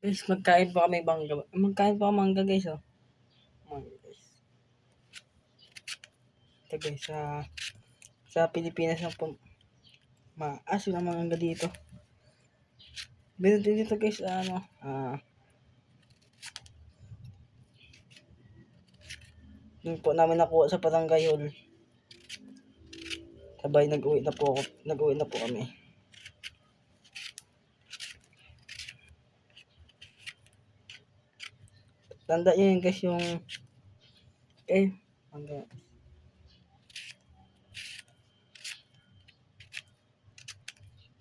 Guys, magkain pa kami mangga. Magkain pa mangga guys, oh. Mangga guys. Ito guys, sa Pilipinas na po, maasim ang mangga dito. Dito guys, yun po namin nakuha sa Barangay Hall. Sabay nag-uwi na po kami. Tanda nyo yun guys, yung mangga.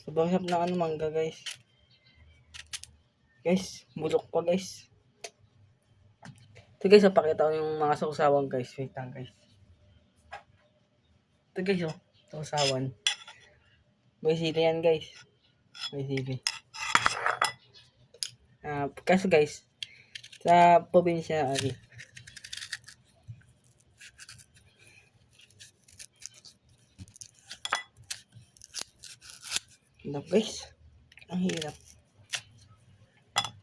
Sobrang sarap ng mangga guys. Guys, bulok pa guys. Ito guys, pakita ko yung mga sausawan guys. Wait lang guys. Ito guys, oh. Sausawan. May sili yan guys. May sili. Kaso guys, sa probinsya, hirap guys. Ang hirap.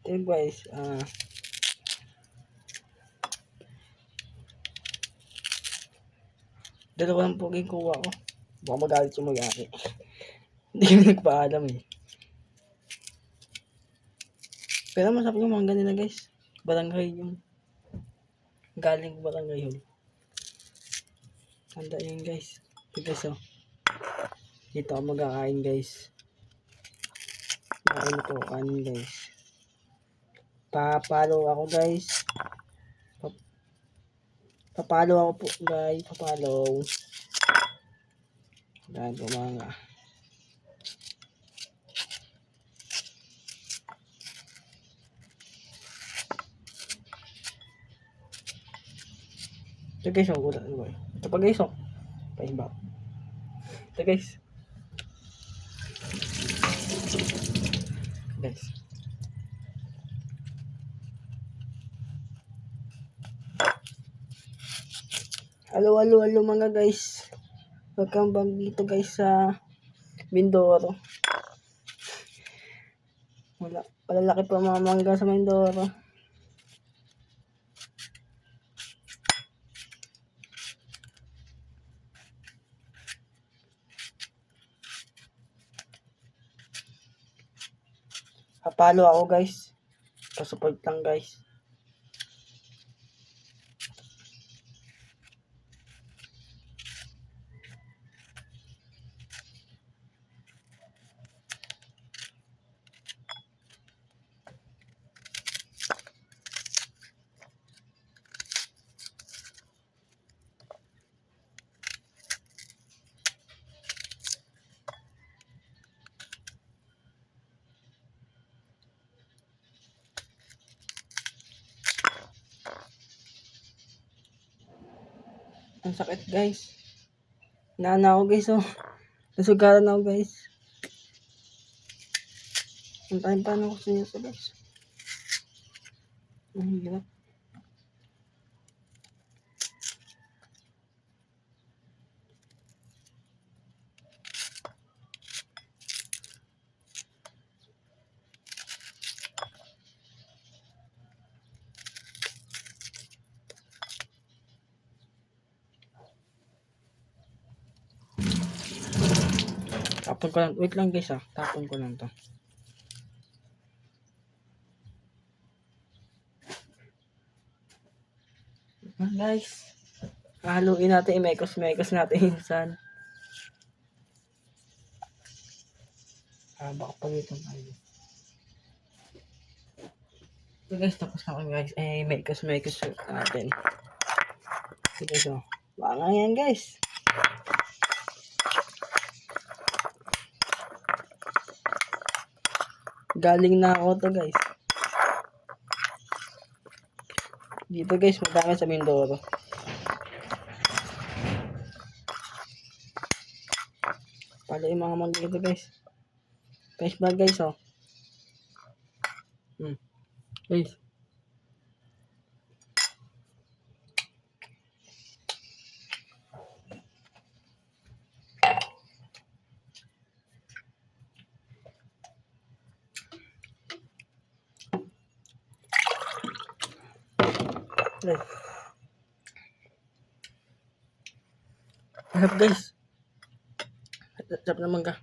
Ito guys, dalawa lang po kuha ko. Baka magalit yung mag-ari. Hindi ko nagpaalam eh. Pero masarap yung mangga nila guys. Barangay yung galing Barangay Hall. Tanda yun guys. Ito guys, oh. Dito ako magkakain guys. Kain ko kanin guys. Papalo ako guys. Papalo ako po guys. Papalo. Dahil po mga. Ito guys, oh. Ito pa guys, oh. Pahimbap. Ito guys. Guys. Halo mga guys. Welcome back dito guys sa Mindoro. Malalaki pa mga mangga sa Mindoro. Papalo ako guys. Pasupport lang guys. Ang sakit guys. Naana ako guys, oh. Nasugaran ako guys. Antayin pa na ako sa inyo guys. Ang hirap. Tapon ko lang. Wait lang guys, tapon ko lang to. Guys, haluin natin, imekos natin insan. Baka palitan tayo. So guys, tapos na kami guys. Mekos natin. Sige, so. Baka yan guys. Galing na ako to guys. Dito guys, madami sa Mindoro. Pala yung mga mangga dito guys. Guys ba guys, oh. Guys. Guys. Sarap guys. Sarap naman ka.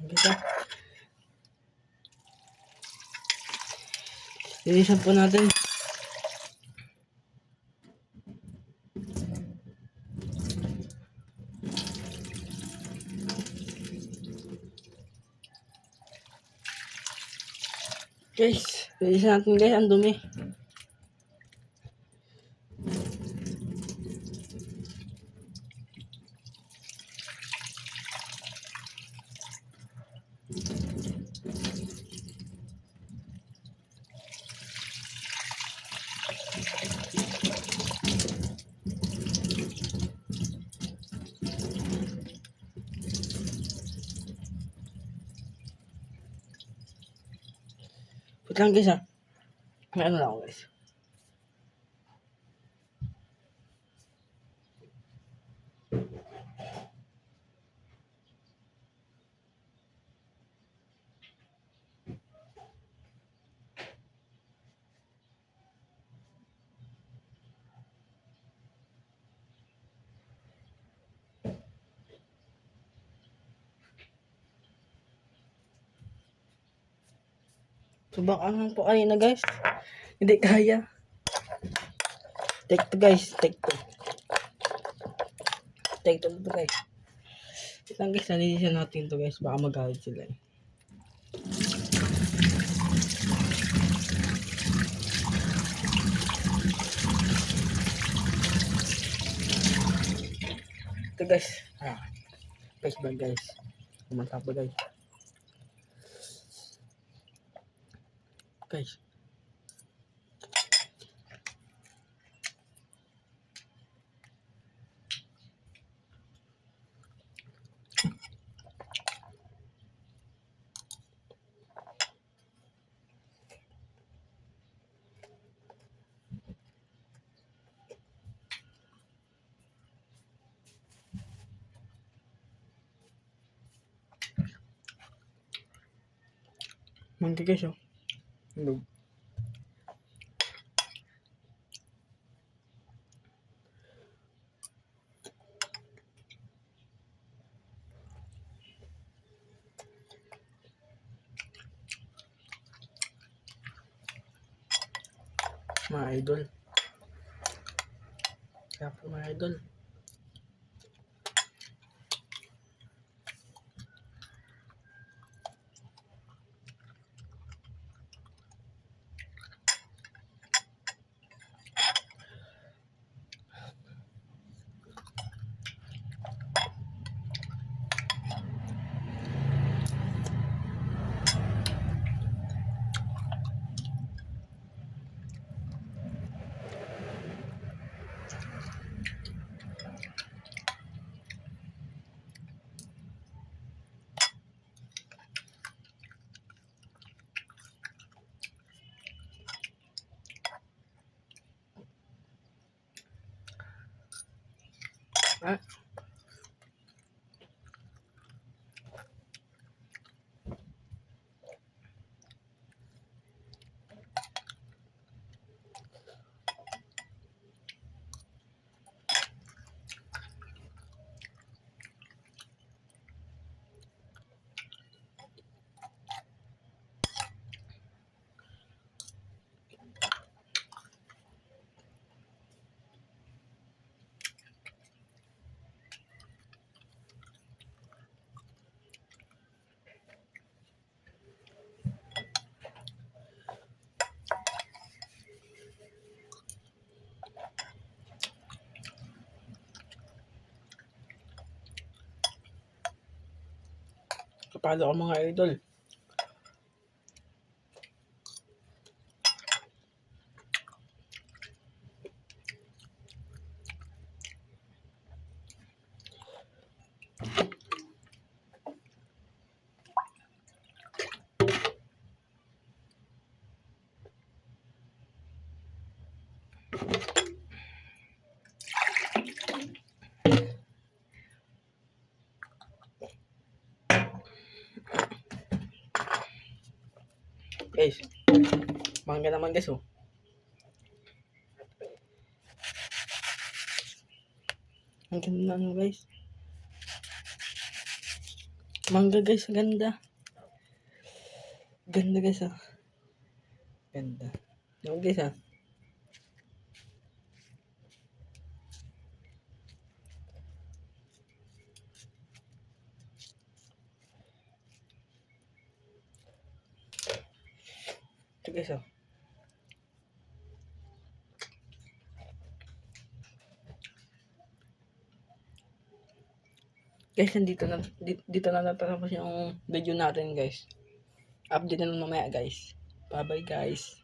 Kita. Linisan po natin. Guys, linisan natin guys, ang dumi. Wait lang guys ha. May ano lang ako guys. Subakan po kayo na guys. Hindi kaya. Take 2 guys. Take 2. Take 2 to guys. Wait lang guys, nalinisan natin to guys. Baka magalit sila eh. Ito guys. Face bag guys. Kumanta pa guys. Guys. Mangga guys oh. Hello. Mga idol. Kaya po mga idol. Ah. Kapalo ako mga idol. Guys, mangga naman guys oh. Ang ganda ano guys. Mangga guys, ganda. Ganda guys ah. Ganda. Ano guys ah. Ito guys ah. Guys, dito na natapos yung video natin guys. Update na lang mamaya guys. Bye bye guys.